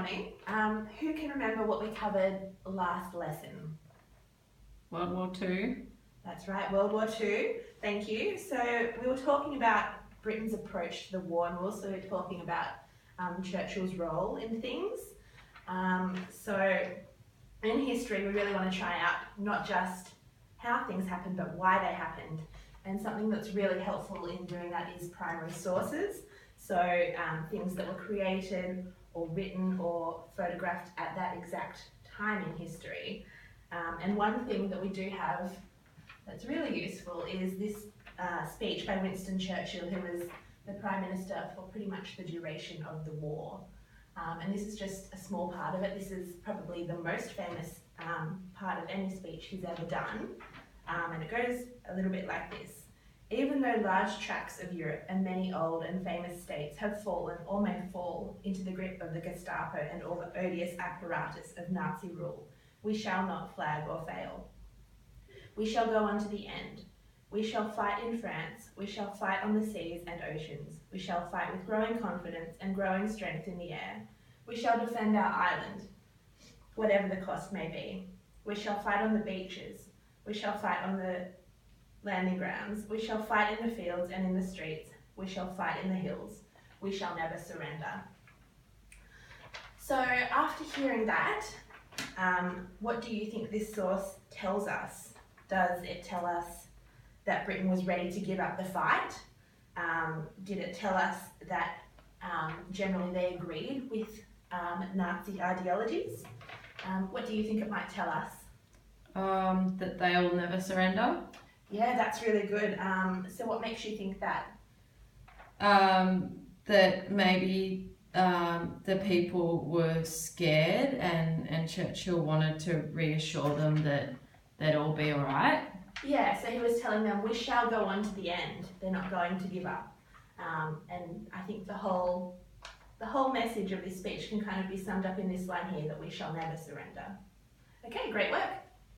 morning. Who can remember what we covered last lesson? World War II. That's right, World War II. Thank you. So we were talking about Britain's approach to the war, and we're also talking about Churchill's role in things. So in history, we really want to try out not just how things happened, but why they happened. And something that's really helpful in doing that is primary sources. So things that were created or written or photographed at that exact time in history. And one thing that we do have that's really useful is this speech by Winston Churchill, who was the Prime Minister for pretty much the duration of the war. And this is just a small part of it. This is probably the most famous part of any speech he's ever done. And it goes a little bit like this. Even though large tracts of Europe and many old and famous states have fallen or may fall into the grip of the Gestapo and all the odious apparatus of Nazi rule, we shall not flag or fail. We shall go on to the end. We shall fight in France. We shall fight on the seas and oceans. We shall fight with growing confidence and growing strength in the air. We shall defend our island, whatever the cost may be. We shall fight on the beaches. We shall fight on the landing grounds. We shall fight in the fields and in the streets. We shall fight in the hills. We shall never surrender. So after hearing that, what do you think this source tells us? Does it tell us that Britain was ready to give up the fight? Did it tell us that generally they agreed with Nazi ideologies? What do you think it might tell us? That they'll never surrender. Yeah, that's really good. So what makes you think that? That maybe the people were scared and Churchill wanted to reassure them that they'd all be all right. Yeah, so he was telling them, we shall go on to the end. They're not going to give up. And I think the whole message of this speech can kind of be summed up in this line here, that we shall never surrender. Okay, great work.